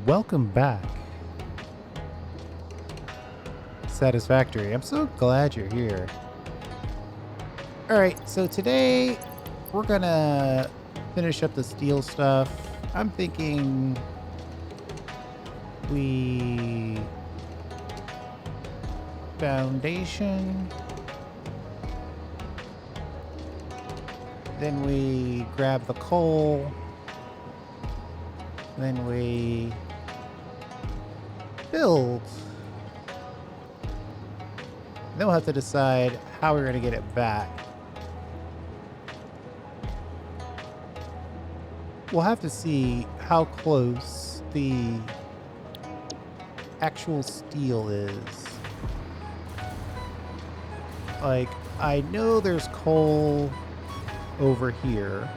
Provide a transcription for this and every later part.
welcome back. Satisfactory. I'm so glad you're here. Alright, so today we're gonna finish up the steel stuff. I'm thinking we foundation, then we grab the coal, then we build. Then we'll have to decide how we're going to get it back. We'll have to see how close the actual steel is. Like, I know there's coal over here.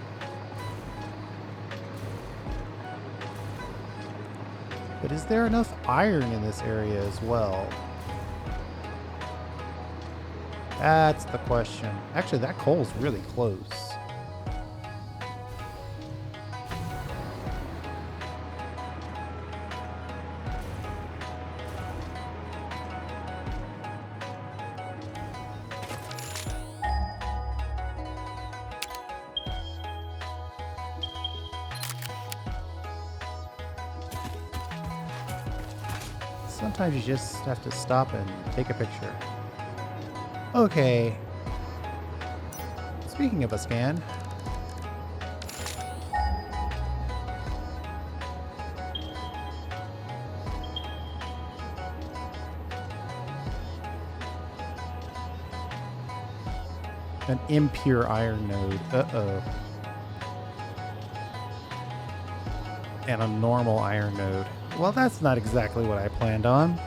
But is there enough iron in this area as well? That's the question. Actually, that coal's really close. Sometimes you just have to stop and take a picture. Okay. Speaking of a scan. An impure iron node. Uh-oh. And a normal iron node. Well, that's not exactly what I planned on.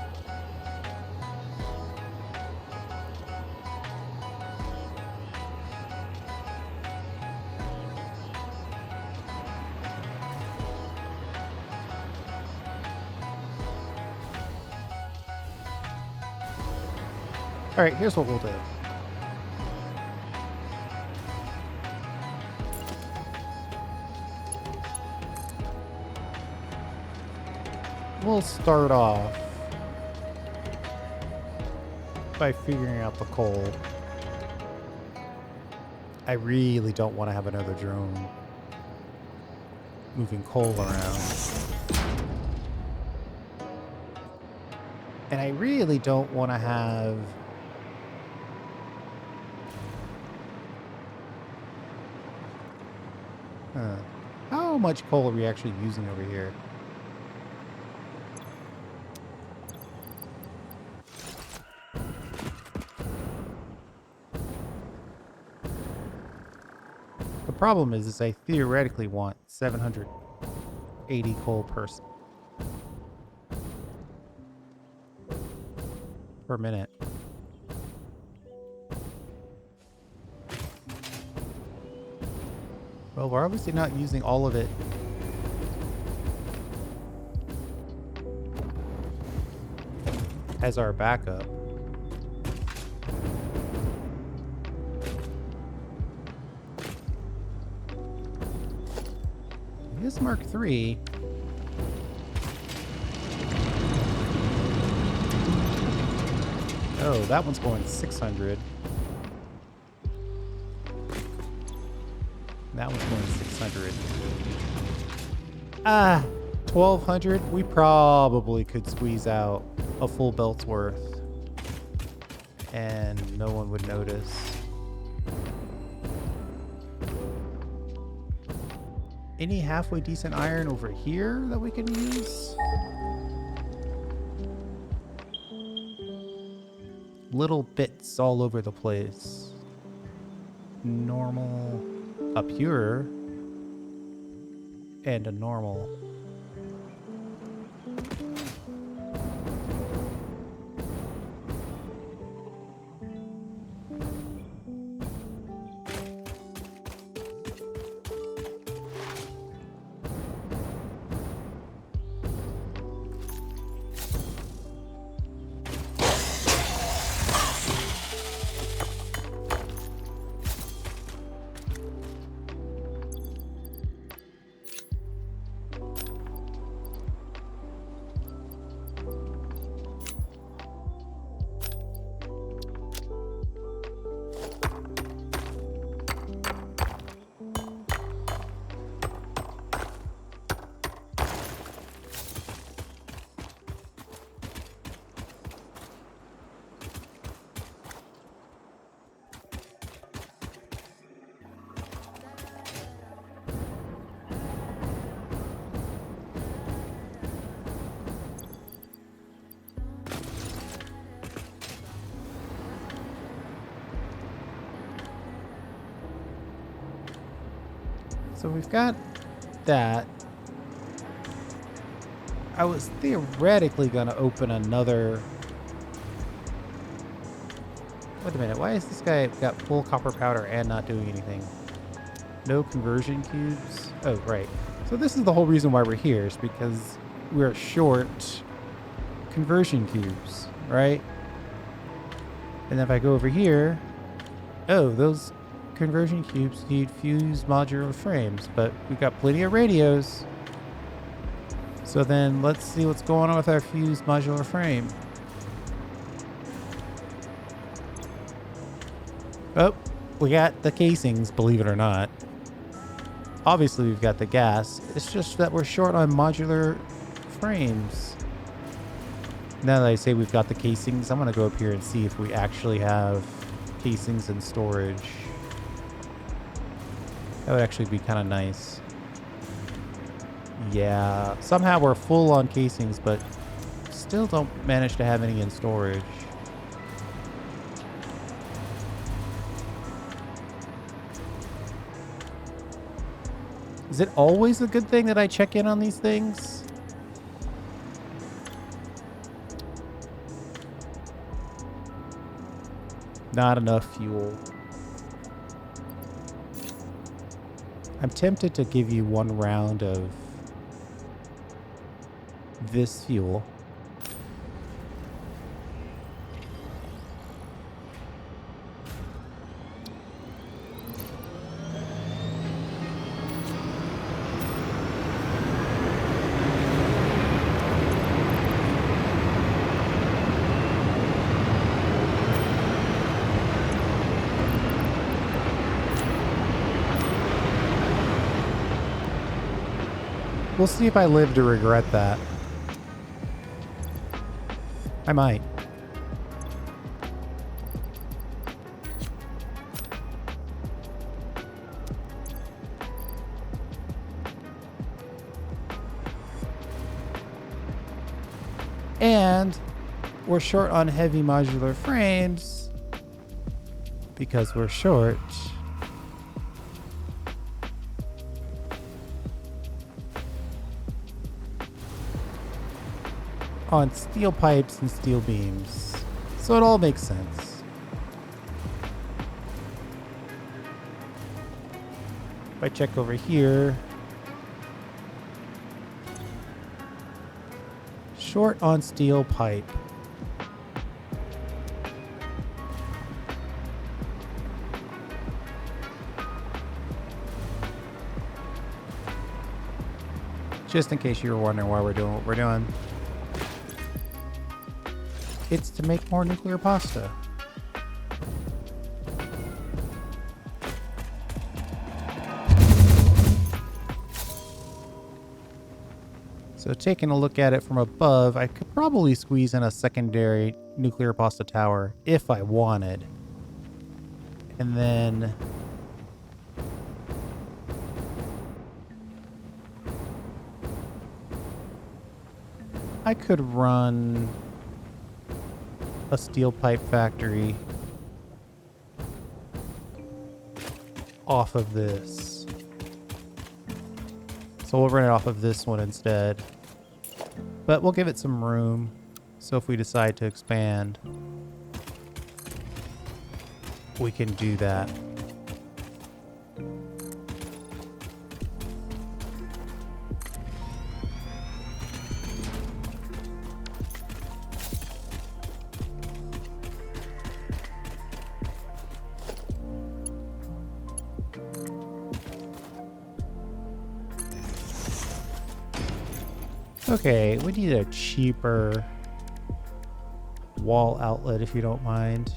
All right, here's what we'll do. We'll start off by figuring out the coal. I really don't want to have another drone moving coal around. And I really don't want to have how much coal are we actually using over here? The problem is I theoretically want 780 coal per minute. Well, we're obviously not using all of it. As our backup. This Mark III. Oh, that one's going 600. That one's going 600. 1,200. We probably could squeeze out a full belt's worth. And no one would notice. Any halfway decent iron over here that we can use? Little bits all over the place. Normal, a pure, and a normal. So we've got that. I was theoretically going to open another... Wait a minute. Why is this guy got full copper powder and not doing anything? No conversion cubes? Oh, right. So this is the whole reason why we're here, is because we're short conversion cubes, right? And if I go over here, oh, those conversion cubes need fused modular frames, but we've got plenty of radios. So then let's see what's going on with our fused modular frame. Oh, we got the casings, believe it or not. Obviously, we've got the gas. It's just that we're short on modular frames. Now that I say we've got the casings, I'm going to go up here and see if we actually have casings in storage. That would actually be kind of nice. Yeah, somehow we're full on casings, but still don't manage to have any in storage. Is it always a good thing that I check in on these things? Not enough fuel. I'm tempted to give you one round of this fuel. We'll see if I live to regret that. I might. And we're short on heavy modular frames because we're short on steel pipes and steel beams. So it all makes sense. If I check over here, short on steel pipe. Just in case you were wondering why we're doing what we're doing. It's to make more nuclear pasta. So taking a look at it from above, I could probably squeeze in a secondary nuclear pasta tower if I wanted. And then I could run a steel pipe factory off of this. So we'll run it off of this one instead. But we'll give it some room. So if we decide to expand, we can do that. Okay, we need a cheaper wall outlet if you don't mind.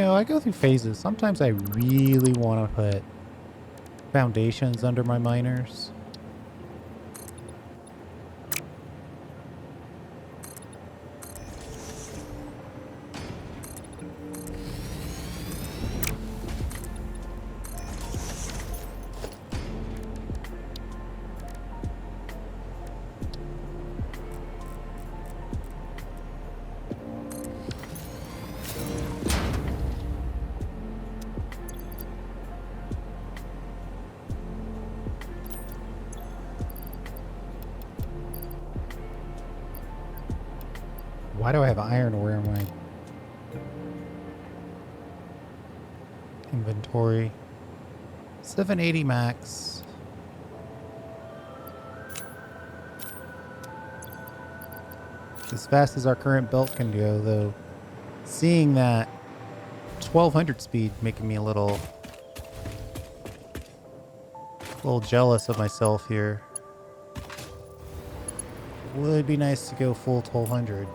I go through phases. Sometimes I really want to put foundations under my miners. Why do I have iron ore in my inventory? 780 max. As fast as our current belt can go, though. Seeing that 1200 speed making me a little jealous of myself here. Would be nice to go full 1200.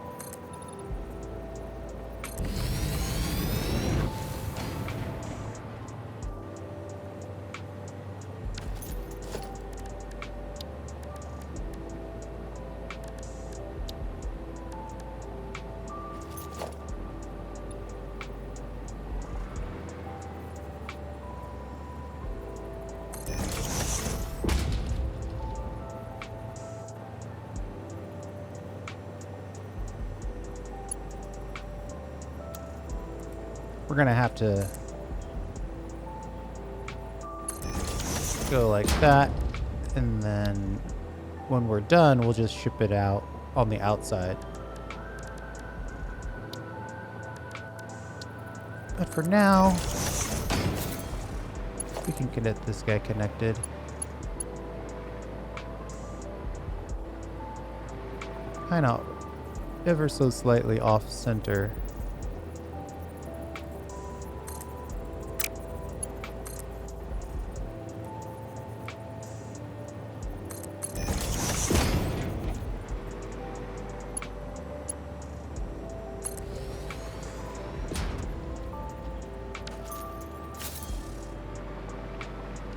We're gonna have to go like that, and then when we're done, we'll just ship it out on the outside. But for now, we can get this guy connected. Kind of ever so slightly off center.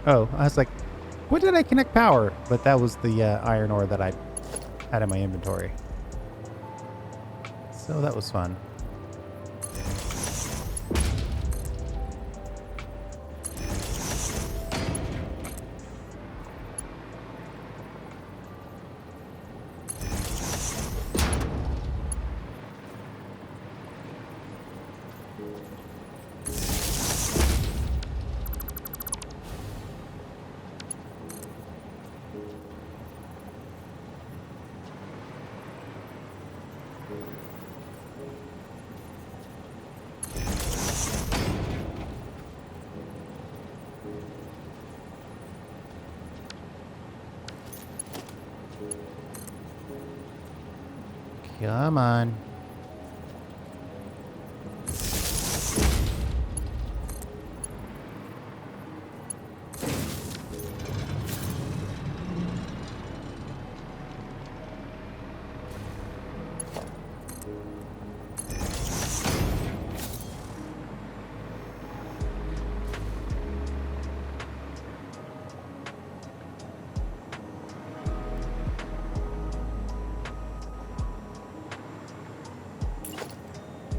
Oh, I was like, when did I connect power? But that was the iron ore that I had in my inventory. So that was fun. Come on.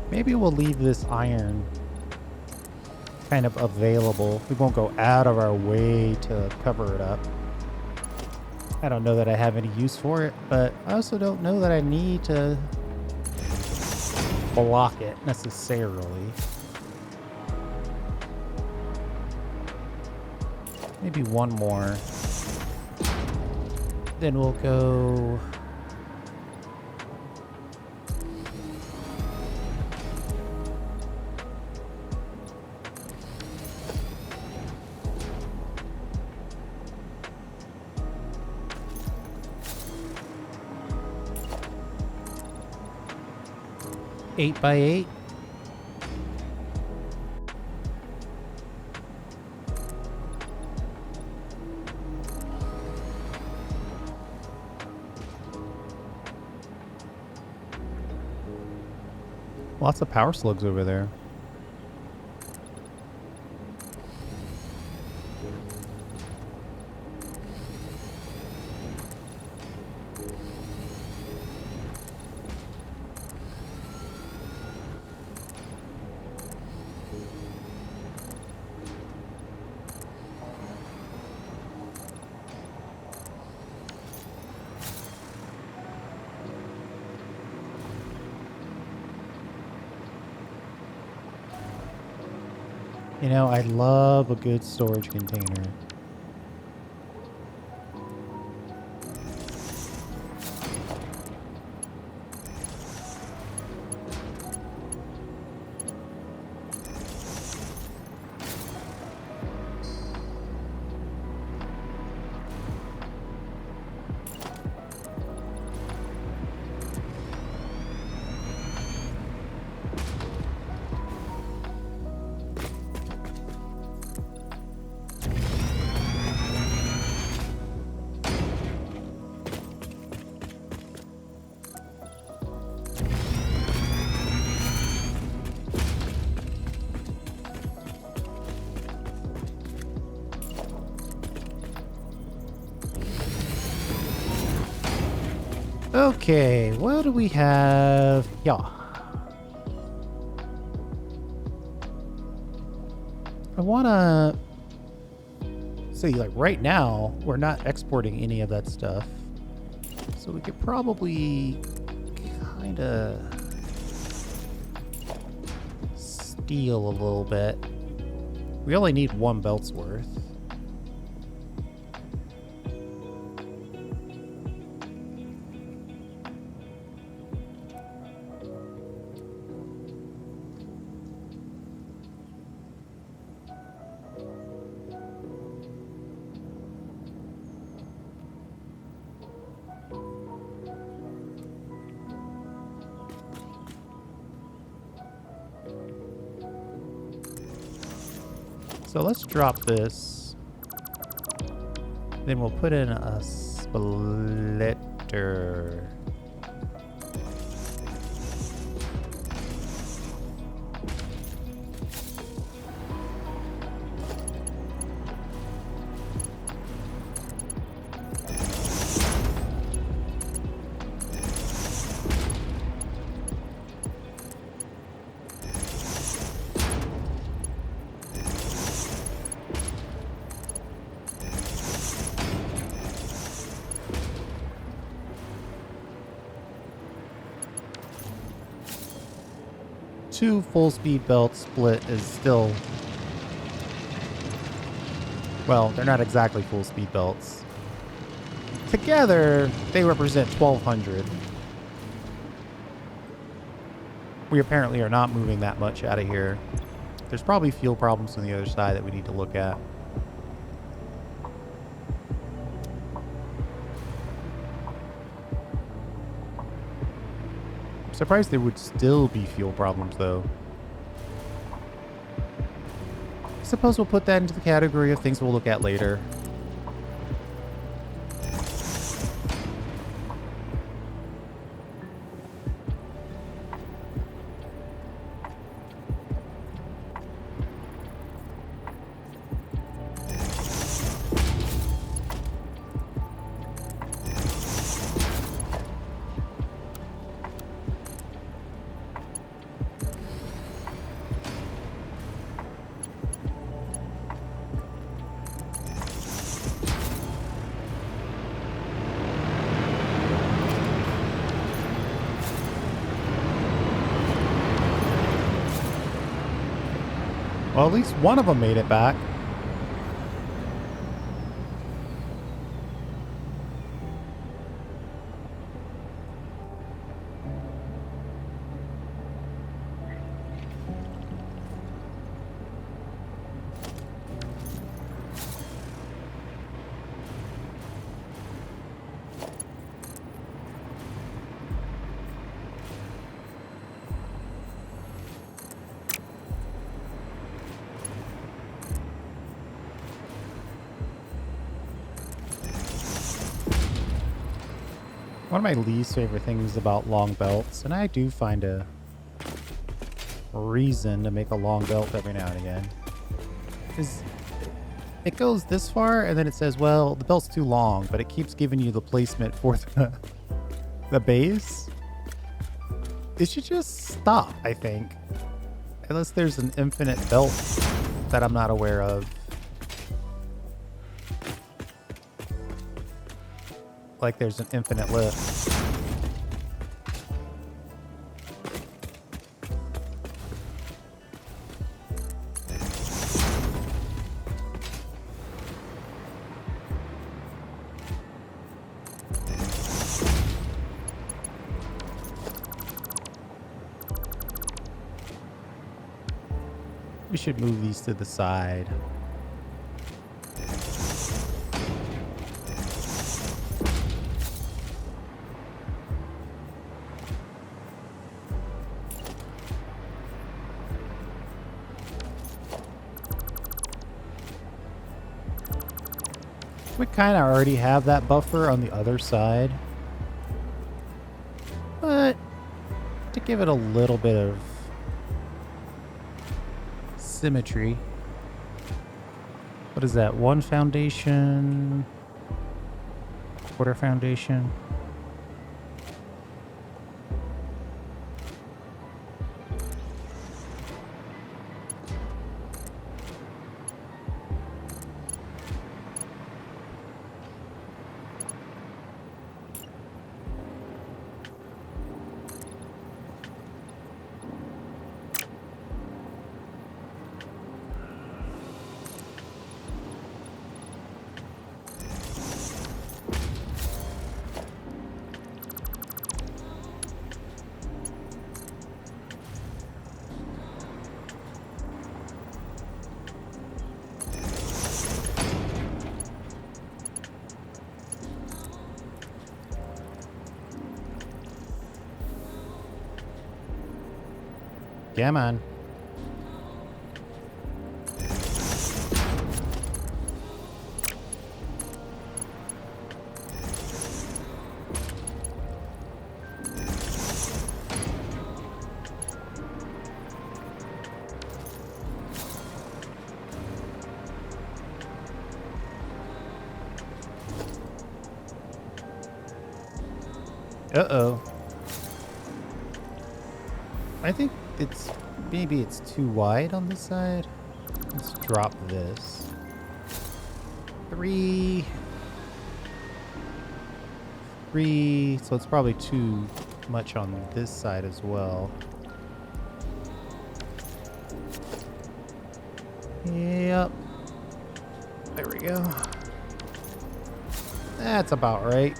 Maybe we'll leave this iron kind of available. We won't go out of our way to cover it up. I don't know that I have any use for it, but I also don't know that I need to block it necessarily. Maybe one more. Then we'll go... Eight by 8. Lots of power slugs over there. You know, I love a good storage container. Okay, what do we have? Yeah. I want to see, like, right now, we're not exporting any of that stuff. So we could probably kind of steal a little bit. We only need one belt's worth. So let's drop this. Then we'll put in a splitter. Two full speed belts split is still, well, they're not exactly full speed belts. Together, they represent 1,200. We apparently are not moving that much out of here. There's probably fuel problems on the other side that we need to look at. I'm surprised there would still be fuel problems, though. I suppose we'll put that into the category of things we'll look at later. Well, at least one of them made it back. One of my least favorite things about long belts, and I do find a reason to make a long belt every now and again, is it goes this far and then it says, well, the belt's too long, but it keeps giving you the placement for the base. It should just stop, I think. Unless there's an infinite belt that I'm not aware of. Like there's an infinite lift. we should move these to the side. We kind of already have that buffer on the other side. But to give it a little bit of symmetry. What is that? One foundation? Quarter foundation? Come on. Uh-oh. I think maybe it's too wide on this side. Let's drop this. 3. So it's probably too much on this side as well. Yep. There we go. That's about right.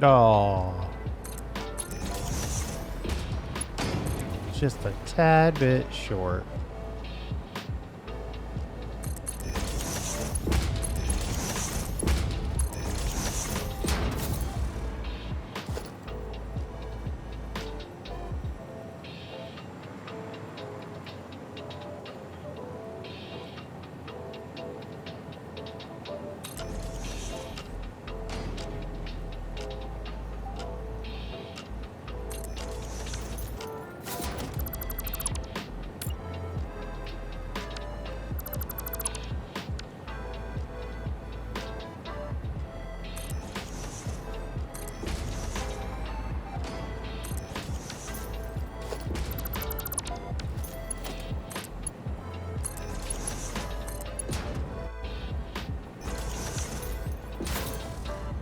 Oh. Just a tad bit short.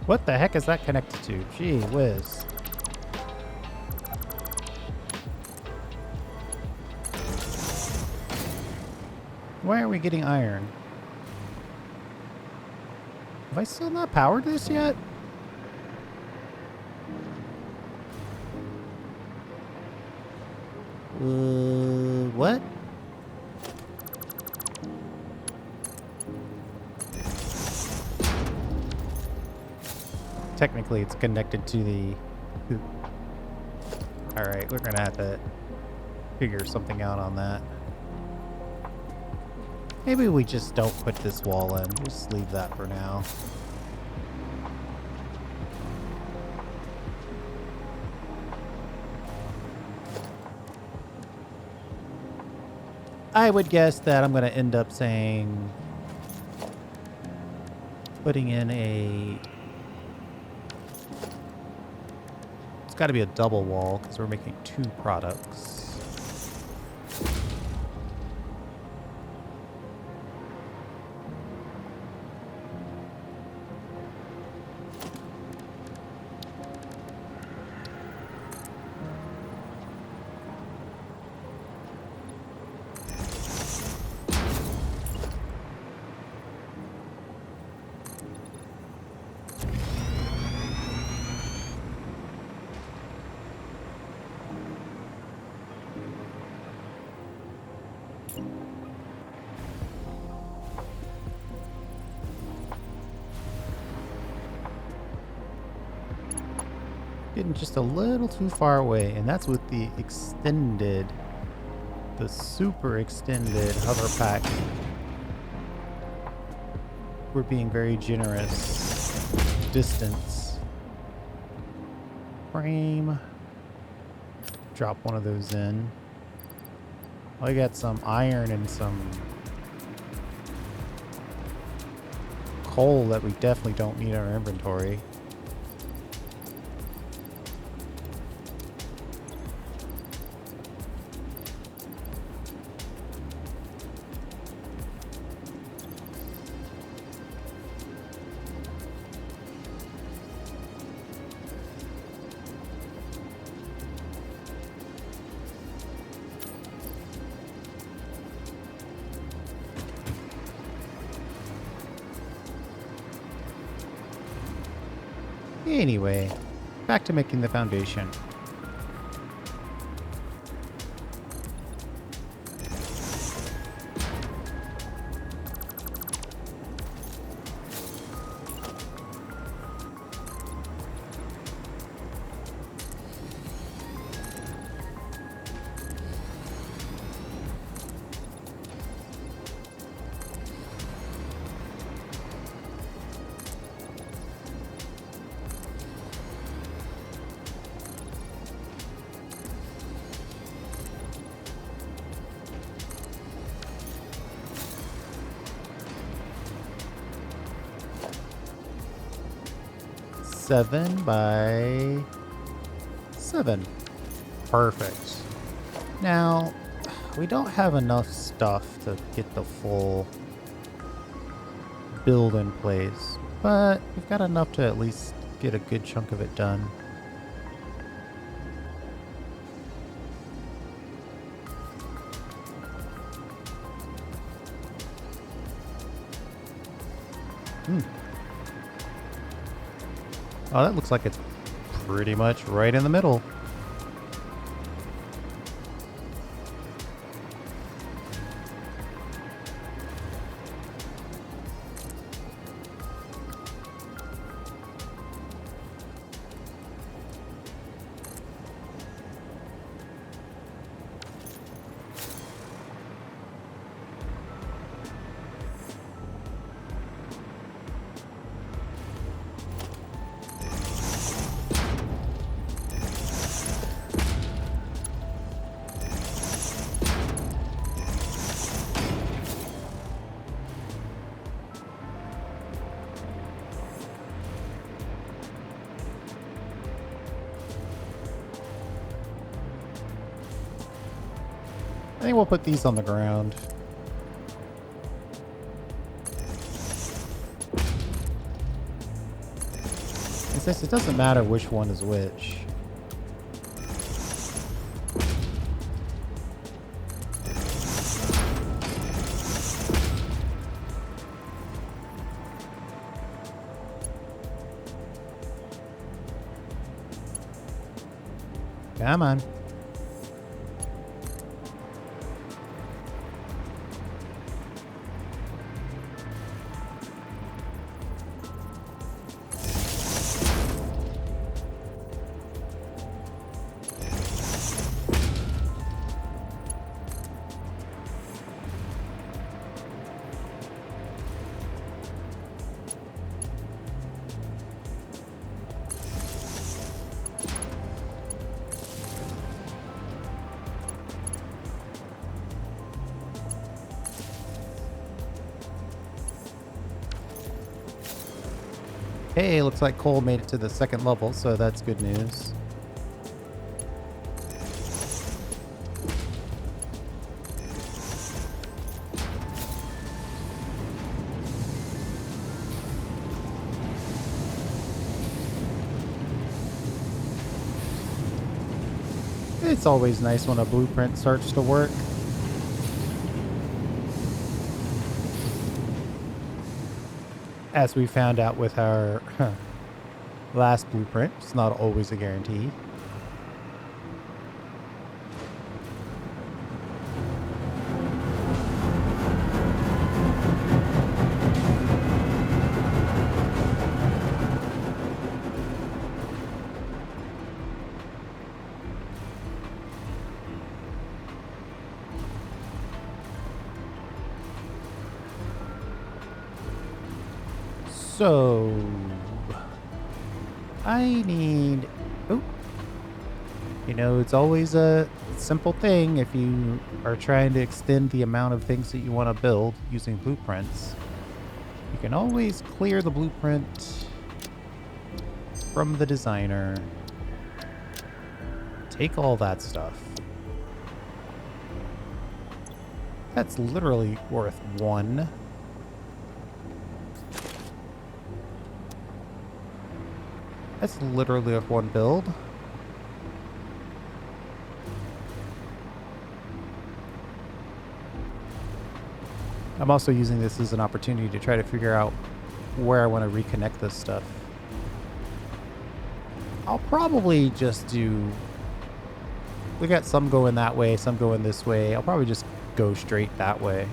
What the heck is that connected to? Gee whiz. Why are we getting iron? Have I still not powered this yet? What? Technically, it's connected to the... Alright, we're gonna have to figure something out on that. Maybe we just don't put this wall in. Just leave that for now. I would guess that I'm going to end up saying putting in a... It's got to be a double wall because we're making 2 products. Getting just a little too far away, and that's with the super extended hover pack. We're being very generous. Distance. Frame. Drop one of those in. I got some iron and some coal that we definitely don't need in our inventory. Anyway, back to making the foundation. Seven by 7. Perfect. Now, we don't have enough stuff to get the full build in place, but we've got enough to at least get a good chunk of it done. Oh, that looks like it's pretty much right in the middle. I think we'll put these on the ground. And since it doesn't matter which one is which. Come on. Hey, looks like Cole made it to the second level, so that's good news. It's always nice when a blueprint starts to work. As we found out with our last blueprint, it's not always a guarantee. So, I need... Oh, you know, it's always a simple thing if you are trying to extend the amount of things that you want to build using blueprints. You can always clear the blueprint from the designer. Take all that stuff. That's literally worth 1. That's literally worth 1 build. I'm also using this as an opportunity to try to figure out where I want to reconnect this stuff. I'll probably just do... We got some going that way, some going this way. I'll probably just go straight that way.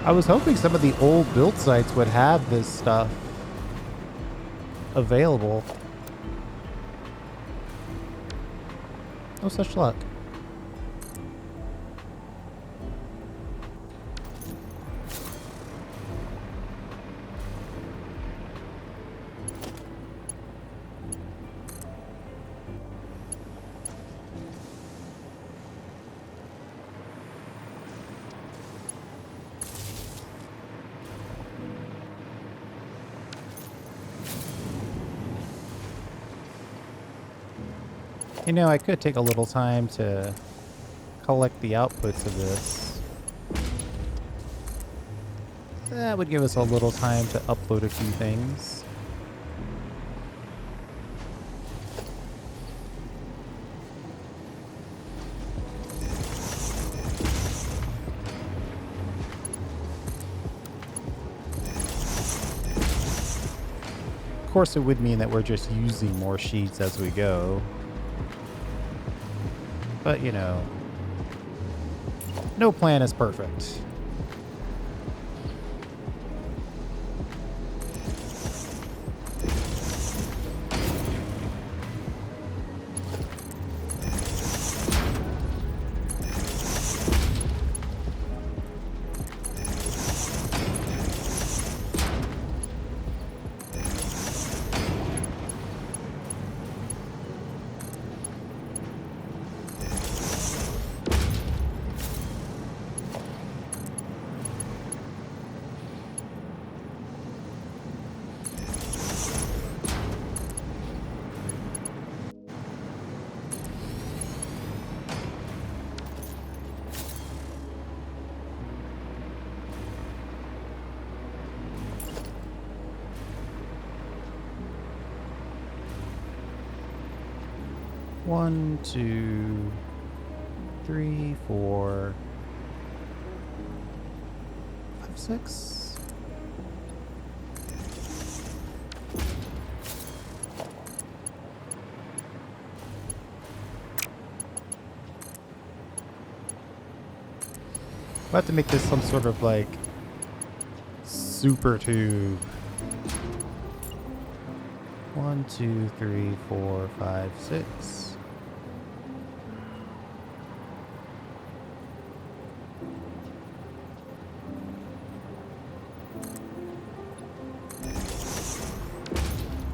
I was hoping some of the old build sites would have this stuff available. No such luck. You know, I could take a little time to collect the outputs of this. That would give us a little time to upload a few things. Of course, it would mean that we're just using more sheets as we go. But, you know, no plan is perfect. One, 2, 3, 4, 5, 6. We'll have to make this some sort of like super tube. 1, 2, 3, 4, 5, 6.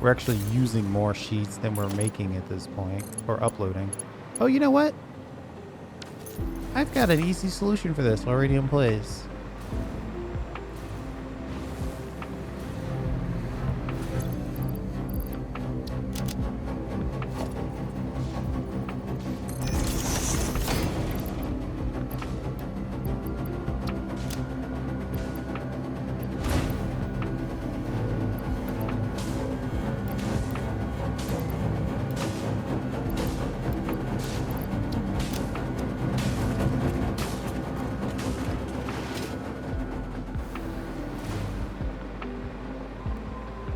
We're actually using more sheets than we're making at this point, or uploading. Oh, you know what? I've got an easy solution for this already in place.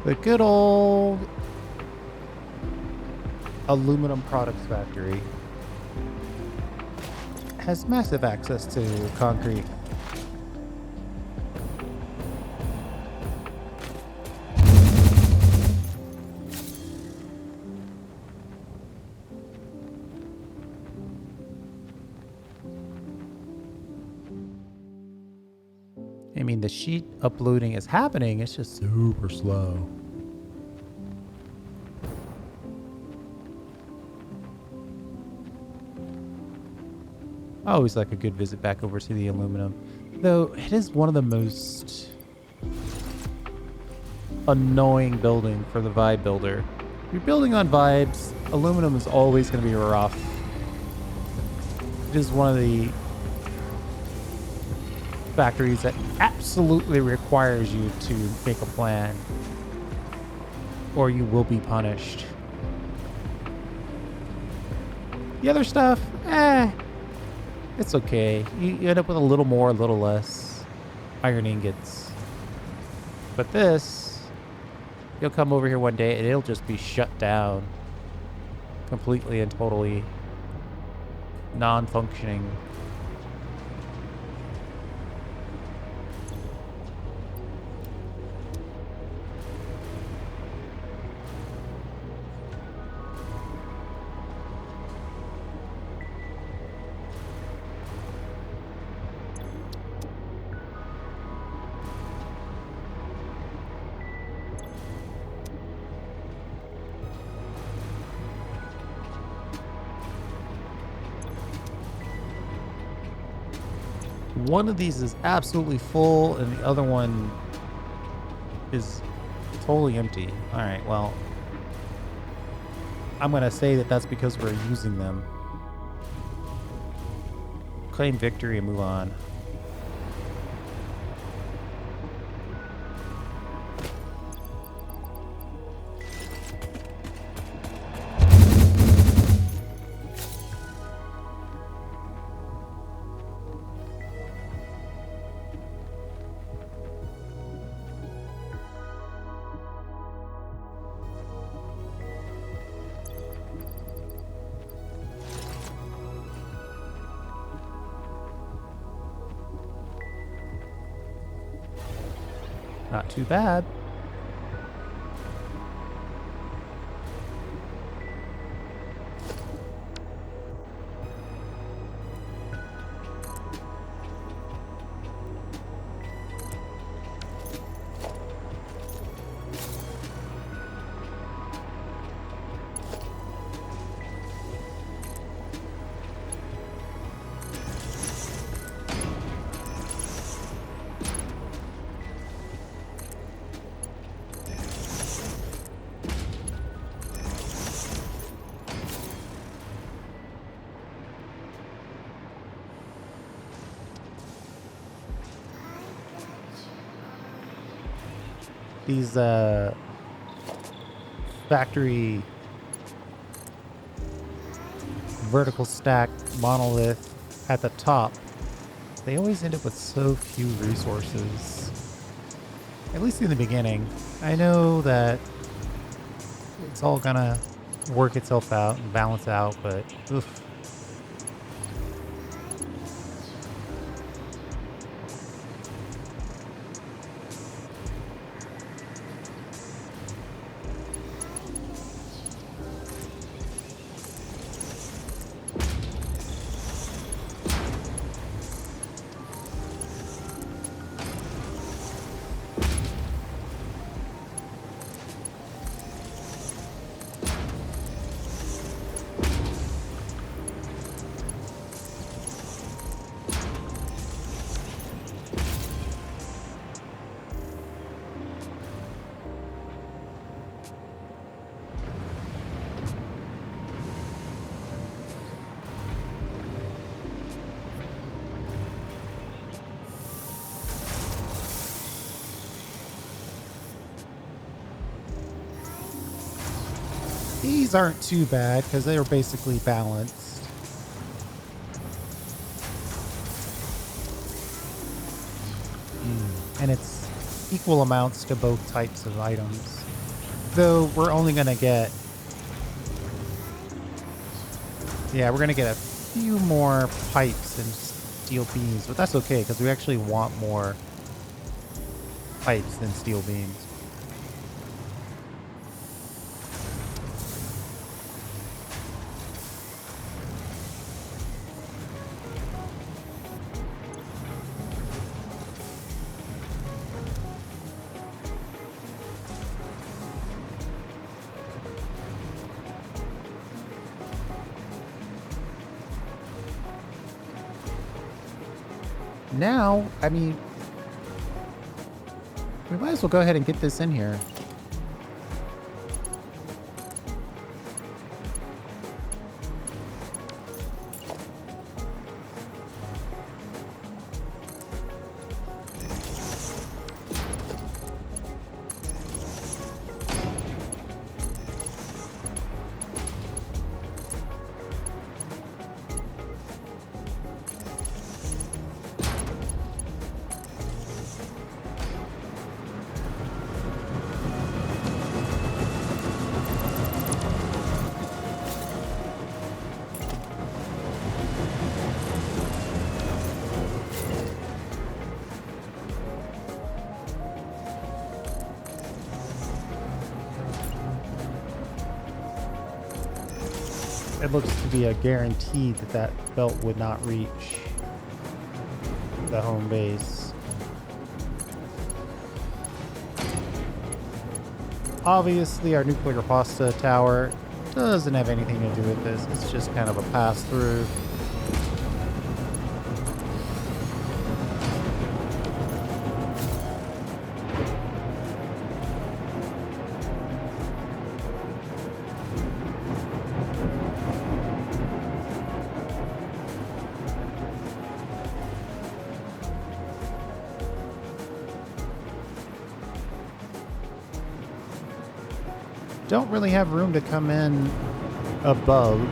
The good old aluminum products factory has massive access to concrete. I mean, the sheet uploading is happening, it's just super slow. I always like a good visit back over to the aluminum, though it is one of the most annoying building for the vibe builder. If you're building on vibes, aluminum is always going to be rough. It is one of the factories that absolutely requires you to make a plan, or you will be punished. The other stuff, it's okay. You end up with a little more, a little less iron ingots. But this, you'll come over here one day and it'll just be shut down. Completely and totally non-functioning. One of these is absolutely full and the other one is totally empty. All right, well, I'm going to say that that's because we're using them. Claim victory and move on. Not too bad. These factory vertical stack monolith at the top, they always end up with so few resources. At least in the beginning. I know that it's all gonna work itself out and balance out, but oof. these aren't too bad because they are basically balanced. And it's equal amounts to both types of items. Though we're only going to get... Yeah, we're going to get a few more pipes and steel beams, but that's okay because we actually want more pipes than steel beams. Now, I mean, we might as well go ahead and get this in here. It looks to be a guarantee that that belt would not reach the home base. Obviously, our nuclear pasta tower doesn't have anything to do with this. It's just kind of a pass-through. Don't really have room to come in above.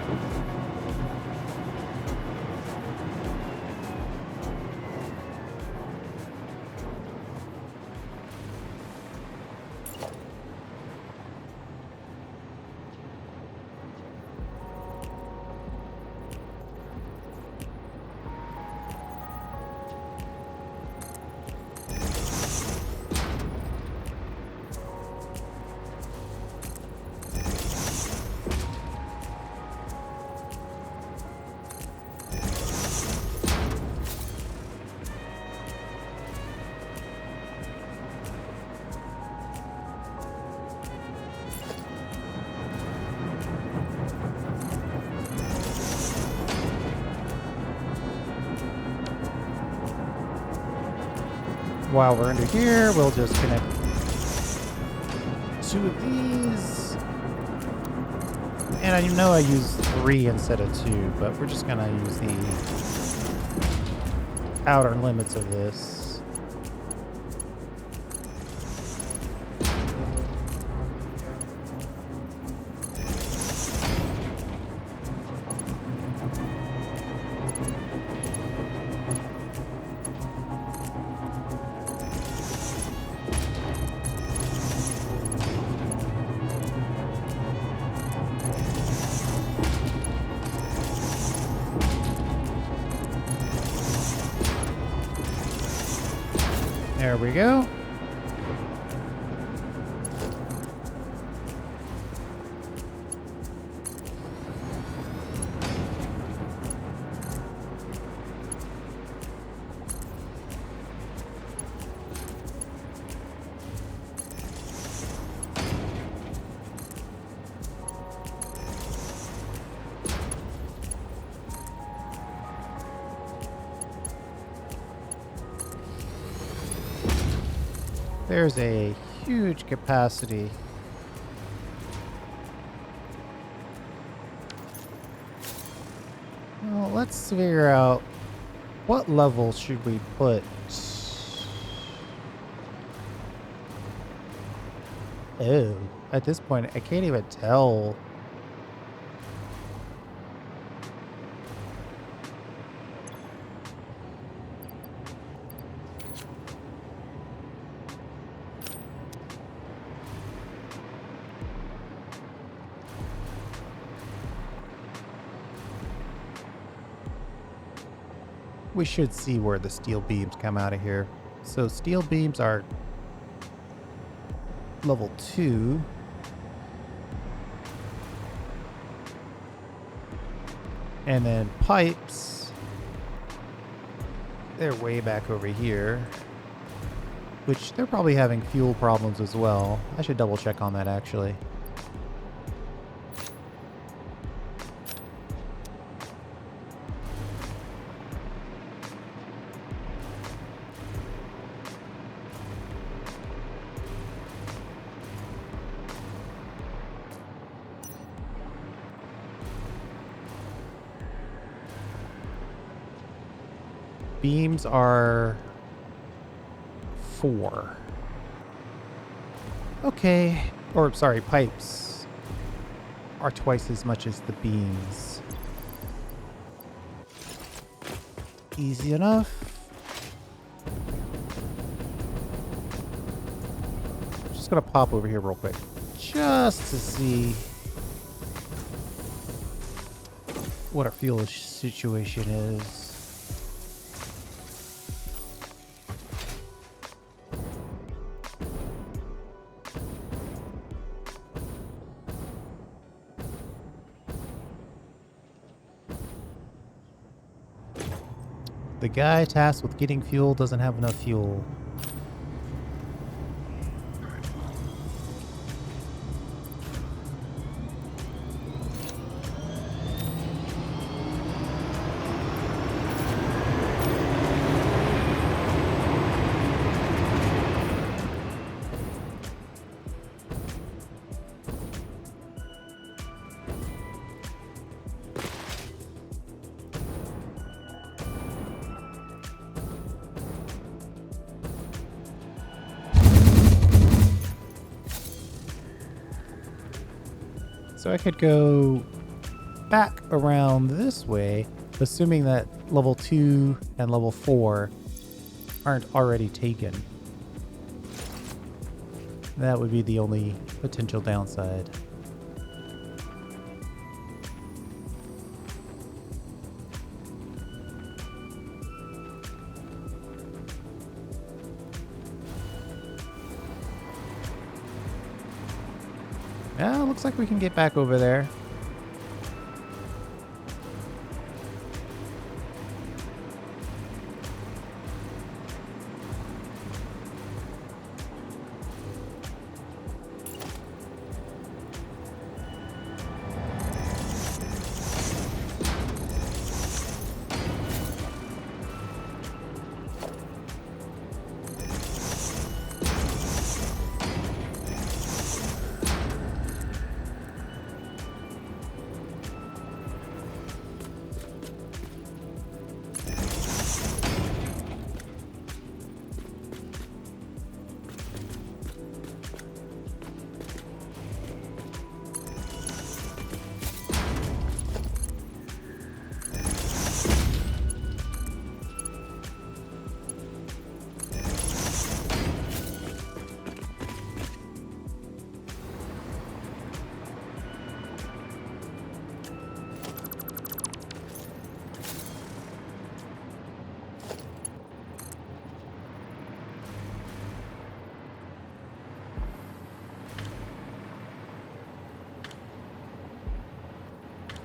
While we're under here, we'll just connect 2 of these. And I know I used 3 instead of 2, but we're just gonna use the outer limits of this. There we go. There's a huge capacity. Well, let's figure out what level should we put. Oh, at this point, I can't even tell we should see where the steel beams come out of here. So steel beams are level 2. And then pipes, they're way back over here, which they're probably having fuel problems as well. I should double check on that actually. Beams are 4. Okay. Or, sorry, pipes are twice as much as the beams. Easy enough. Just gonna pop over here real quick. Just to see what our fuel situation is. The guy tasked with getting fuel doesn't have enough fuel. So I could go back around this way, assuming that level 2 and level 4 aren't already taken. That would be the only potential downside. Yeah, looks like we can get back over there.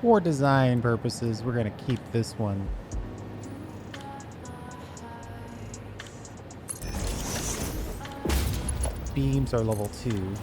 For design purposes, we're going to keep this one. Beams are level 2.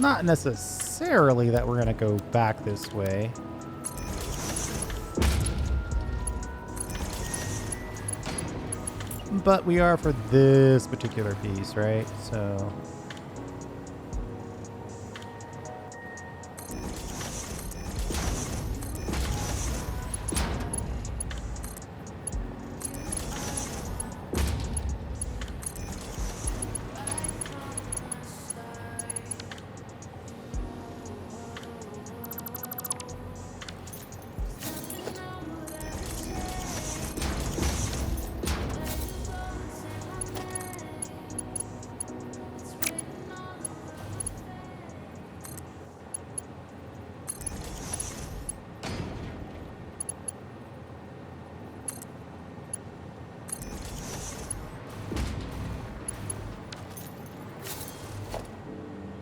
Not necessarily that we're going to go back this way. But we are for this particular piece, right? So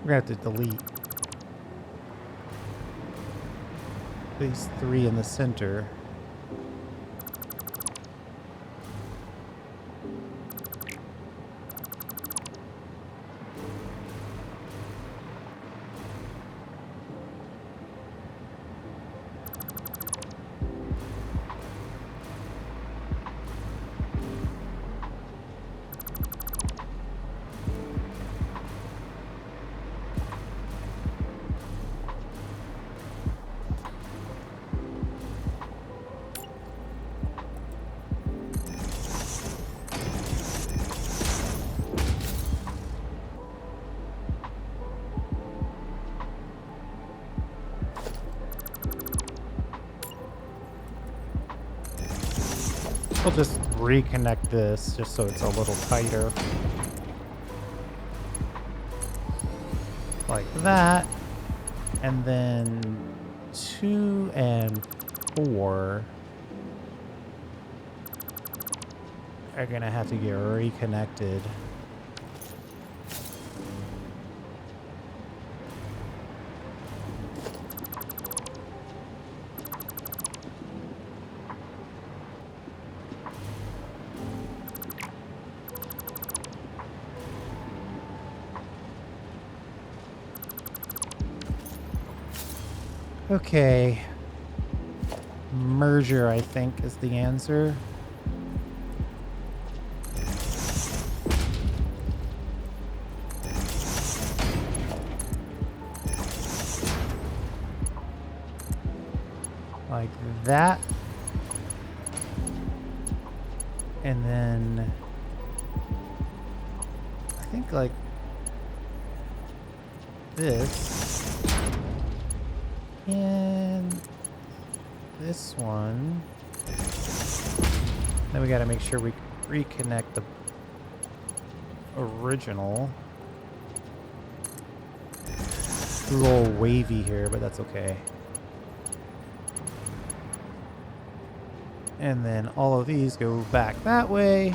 We're going to have to delete these 3 in the center. We'll just reconnect this just so it's a little tighter. Like that. And then 2 and 4 are gonna have to get reconnected. Okay. Merger, I think, is the answer. Like that. And then I think like this. And this one. Then we got to make sure we reconnect the original. It's a little wavy here, but that's okay. And then all of these go back that way.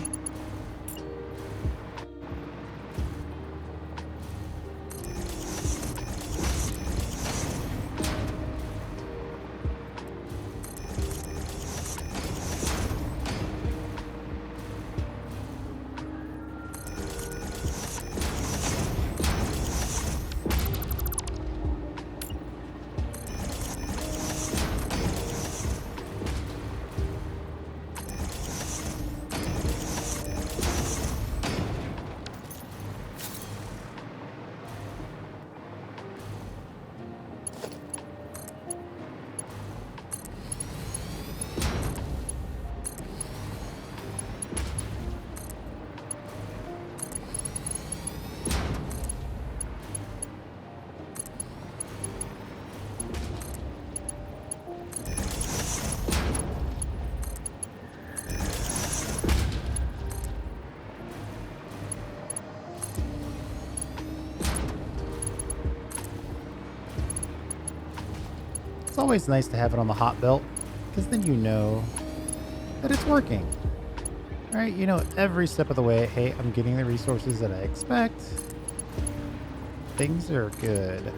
It's always nice to have it on the hot belt, because then you know that it's working. All right, you know every step of the way, hey, I'm getting the resources that I expect. Things are good.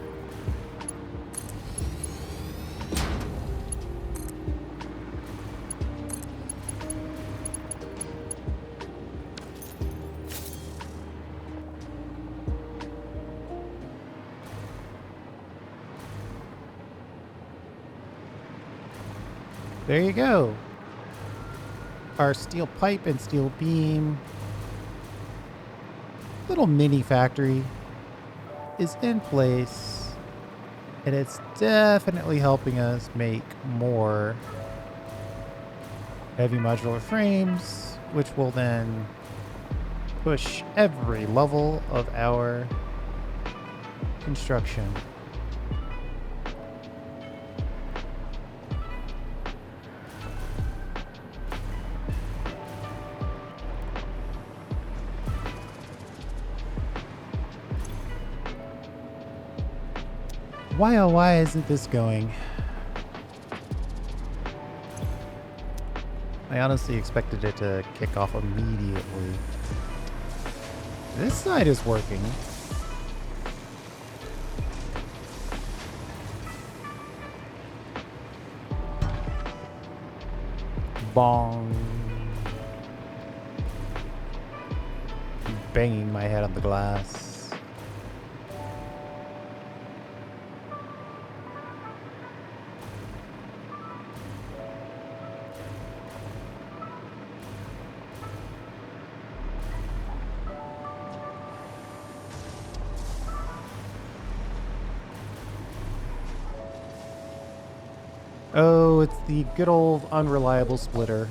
There you go. Our steel pipe and steel beam little mini factory is in place, and it's definitely helping us make more heavy modular frames, which will then push every level of our construction. Why, oh, why isn't this going? I honestly expected it to kick off immediately. This side is working. Bong. Banging my head on the glass. Oh, it's the good old unreliable splitter.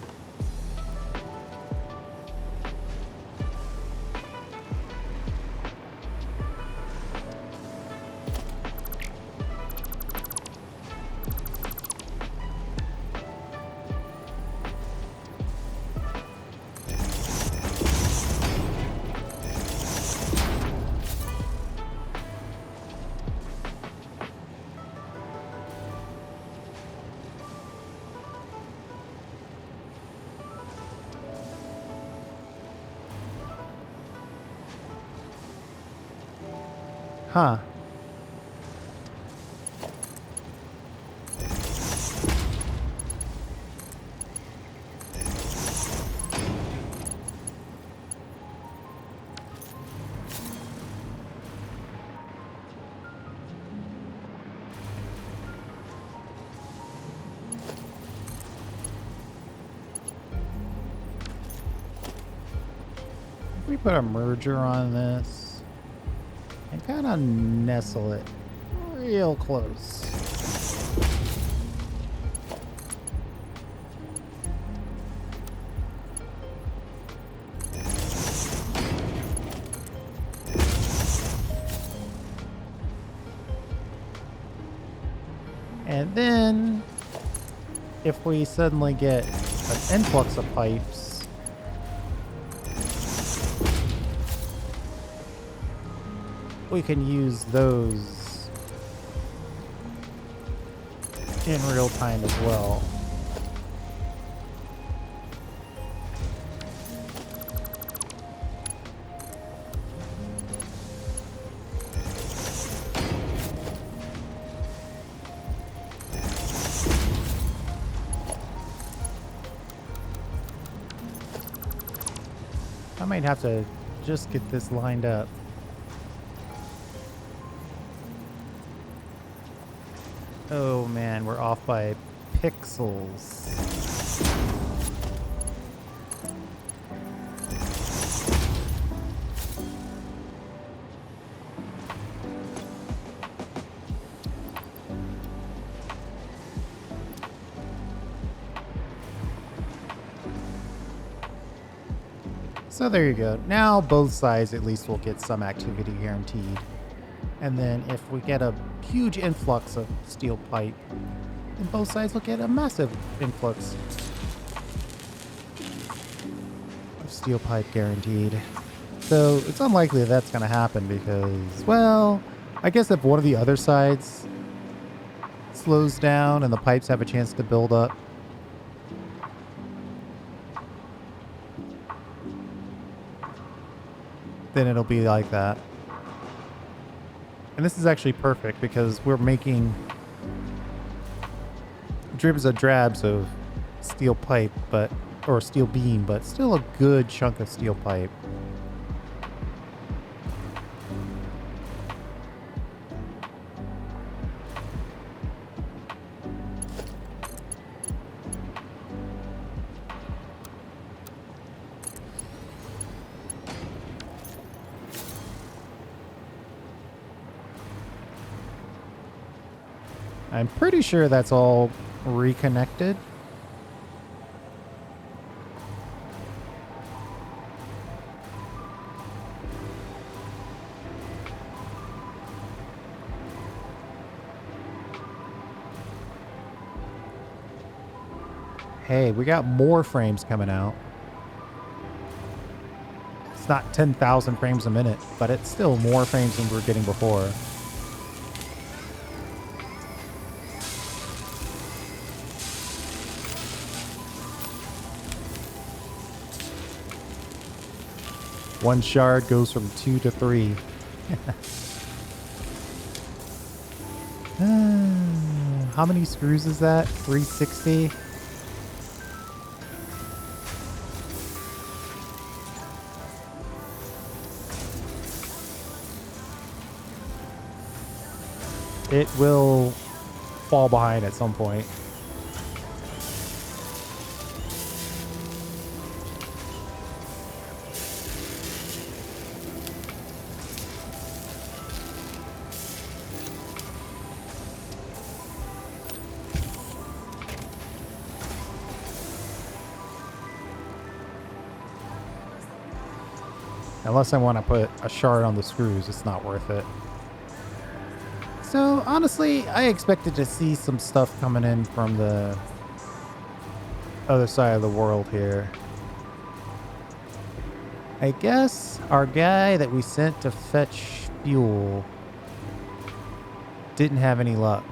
Huh. If we put a merger on this and kind of nestle it real close. And then if we suddenly get an influx of pipes, we can use those in real time as well. I might have to just get this lined up. Oh man, we're off by pixels. So there you go. Now both sides at least will get some activity guaranteed. And then if we get a huge influx of steel pipe, then both sides will get a massive influx of steel pipe guaranteed. So it's unlikely that's going to happen because, well, I guess if one of the other sides slows down and the pipes have a chance to build up, then it'll be like that. And this is actually perfect because we're making dribs and drabs of steel pipe, or steel beam, but still a good chunk of steel pipe. I'm pretty sure that's all reconnected. Hey, we got more frames coming out. It's not 10,000 frames a minute, but it's still more frames than we were getting before. One shard goes from 2 to 3. How many screws is that? 360? it will fall behind at some point. Unless I want to put a shard on the screws, it's not worth it. So, honestly, I expected to see some stuff coming in from the other side of the world here. I guess our guy that we sent to fetch fuel didn't have any luck.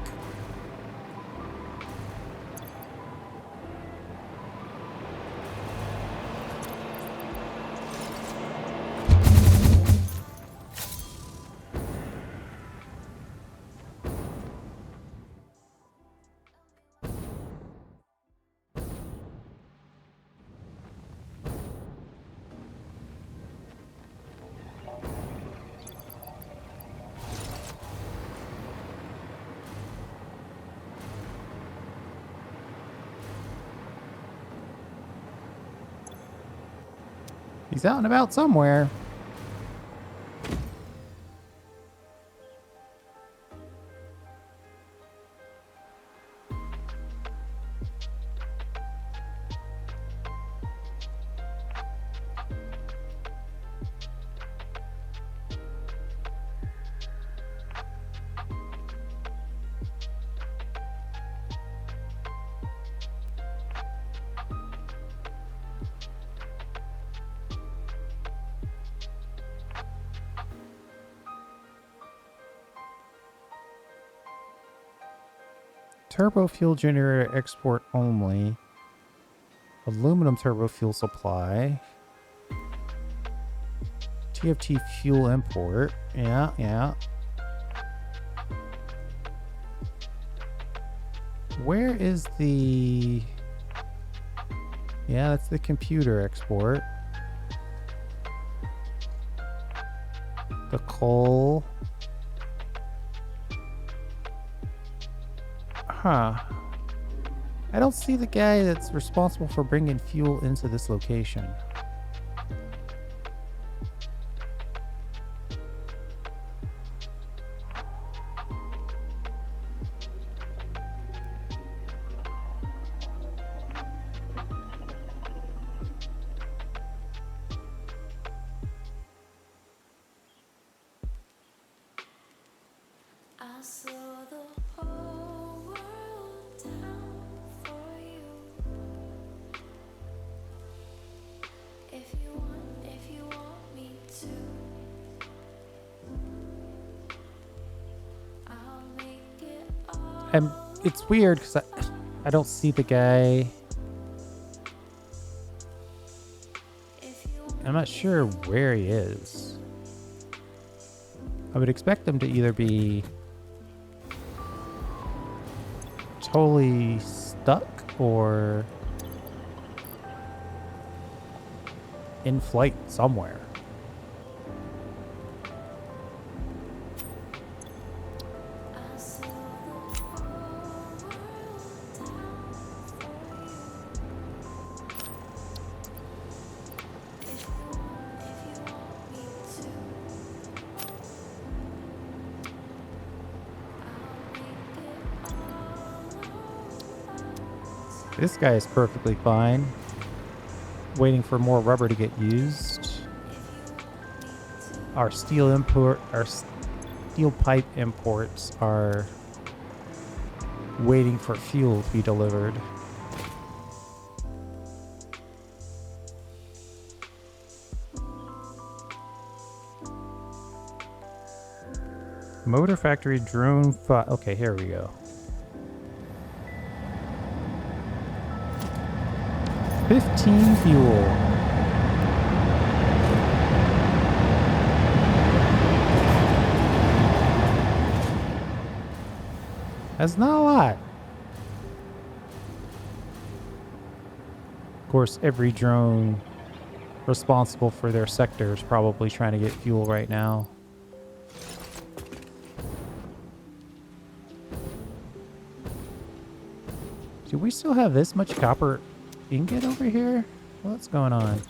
He's out and about somewhere. Turbo fuel generator export only. Aluminum turbo fuel supply. TFT fuel import. Yeah, yeah. Where is the... Yeah, that's the computer export. The coal. Huh. I don't see the guy that's responsible for bringing fuel into this location. I slow the whole world down for you. If you want me to, I'll make it all. And it's weird because I don't see the guy. I'm not sure where he is. I would expect them to either be totally stuck or in flight somewhere. This guy is perfectly fine. Waiting for more rubber to get used. Our steel pipe imports are waiting for fuel to be delivered. Motor factory drone. Okay, here we go. 15 fuel. That's not a lot. Of course, every drone responsible for their sector is probably trying to get fuel right now. Do we still have this much copper ingot over here? What's going on?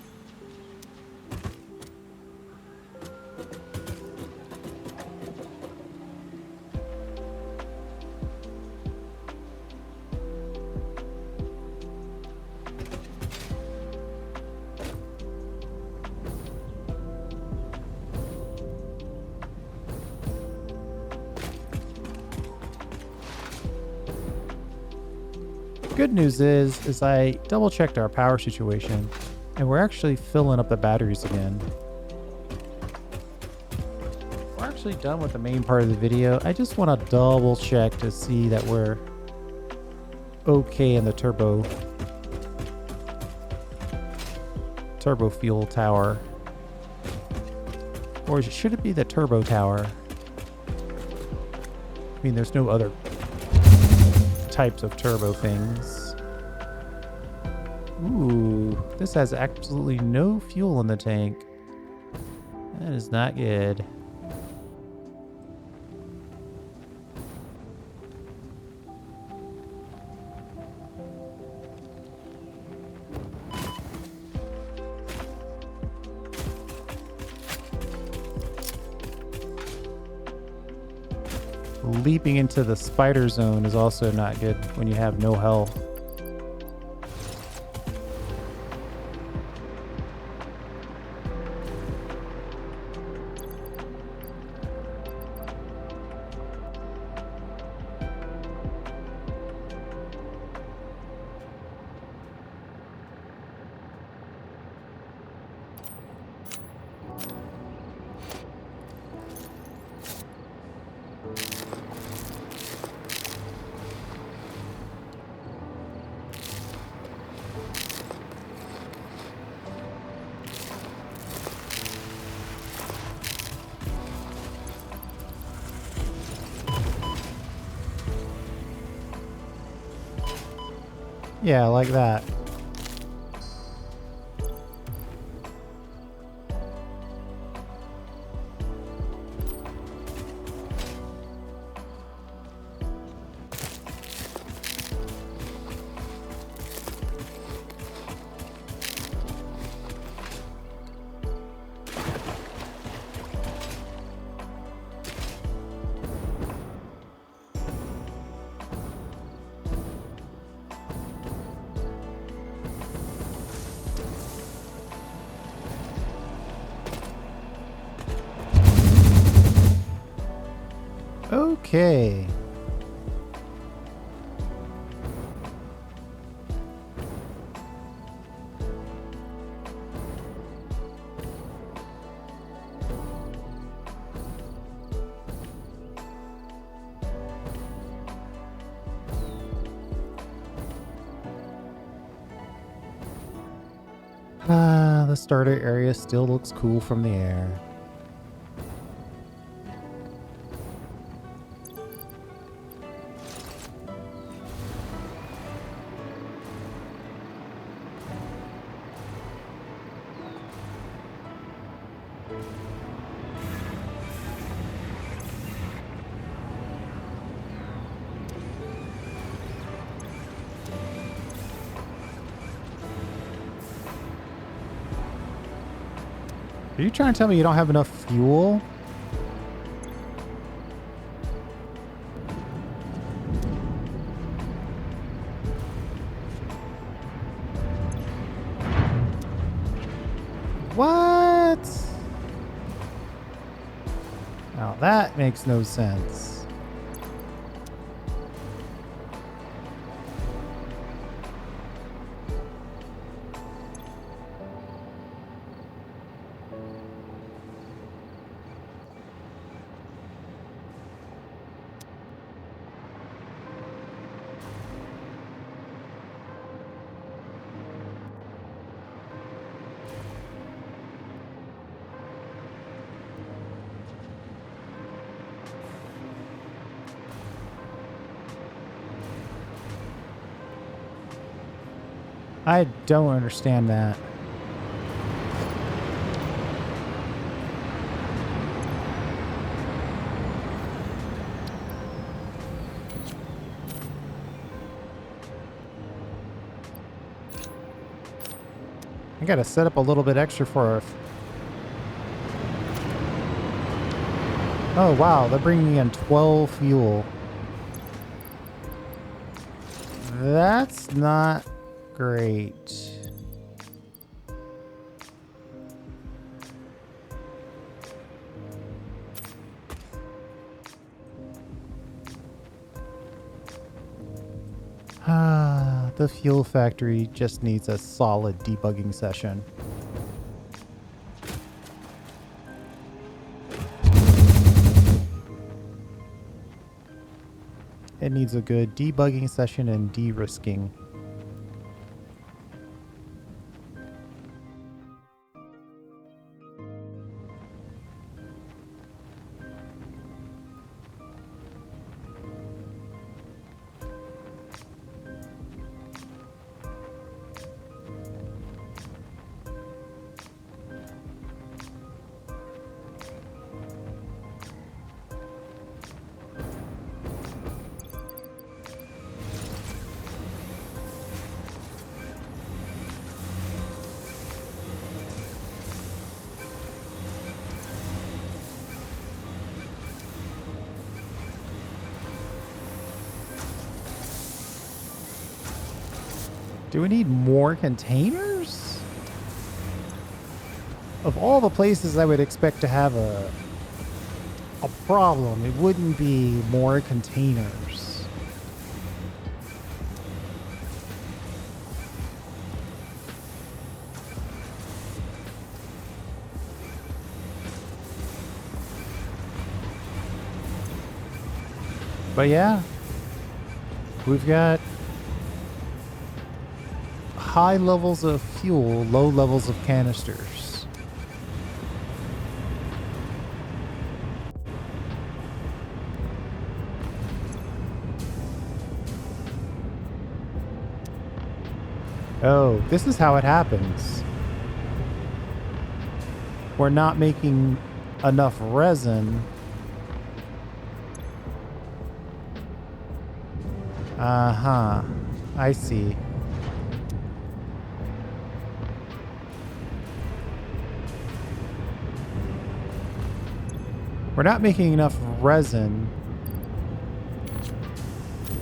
Good news is I double checked our power situation and we're actually filling up the batteries again. We're actually done with the main part of the video. I just want to double check to see that we're okay in the turbo fuel tower. Or should it be the turbo tower? I mean, there's no other types of turbo things. Ooh, this has absolutely no fuel in the tank. That is not good. Leaping into the spider zone is also not good when you have no health. Yeah, like that. Okay. Ah, the starter area still looks cool from the air. Are you trying to tell me you don't have enough fuel? What? Now that makes no sense. I don't understand that. I gotta set up a little bit extra for our... Oh, wow. They're bringing in 12 fuel. That's not great. The fuel factory just needs a solid debugging session. It needs a good debugging session and de-risking. Do we need more containers? Of all the places I would expect to have a problem, it wouldn't be more containers. But yeah, we've got high levels of fuel, low levels of canisters. Oh, this is how it happens. We're not making enough resin. Uh-huh. I see. We're not making enough resin.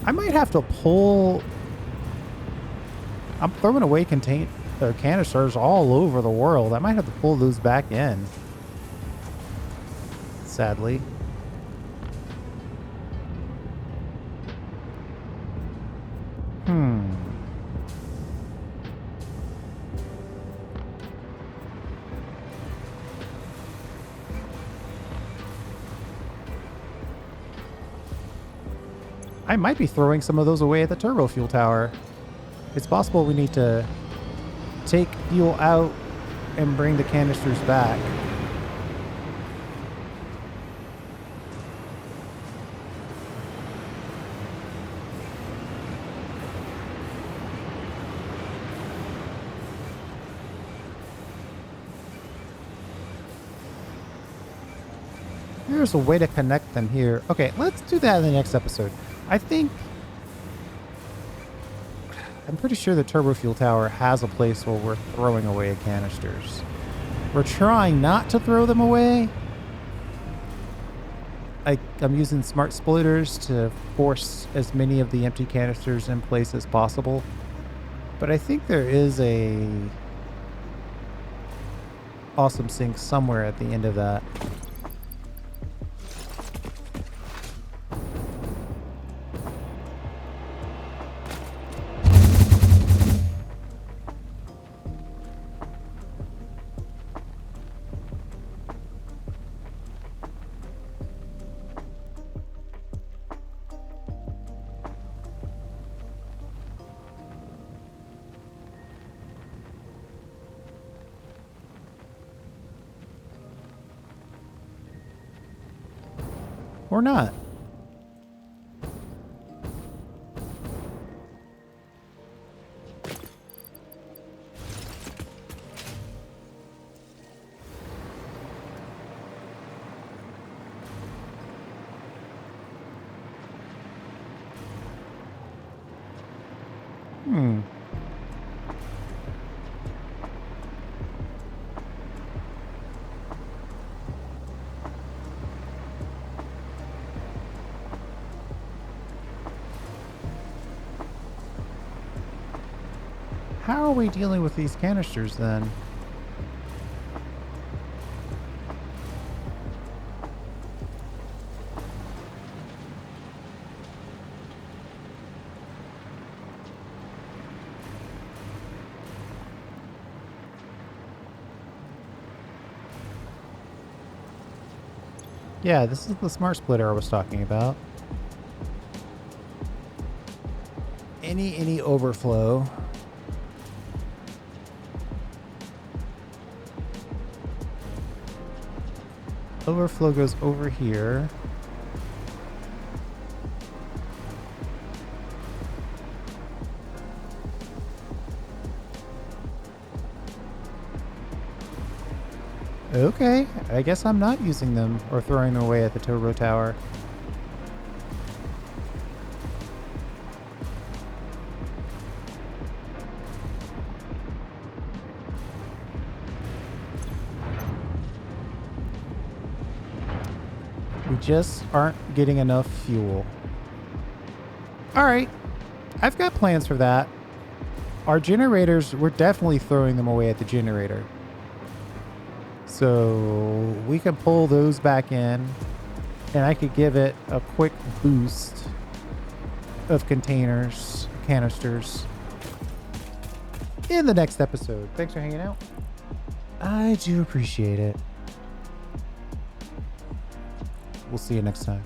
I might have to pull... I'm throwing away canisters all over the world. I might have to pull those back in. Sadly. I might be throwing some of those away at the turbo fuel tower. It's possible we need to take fuel out and bring the canisters back. There's a way to connect them here. Okay, let's do that in the next episode. I'm pretty sure the turbo fuel tower has a place where we're throwing away canisters. We're trying not to throw them away. I'm using smart splitters to force as many of the empty canisters in place as possible. But I think there is a awesome sink somewhere at the end of that. Or not. how are we dealing with these canisters then? Yeah, this is the smart splitter I was talking about. Any overflow. Overflow goes over here. Okay, I guess I'm not using them or throwing them away at the turbo tower. We just aren't getting enough fuel. All right, I've got plans for that. Our generators, we're definitely throwing them away at the generator. So we can pull those back in and I could give it a quick boost of canisters in the next episode. Thanks for hanging out. I do appreciate it. We'll see you next time.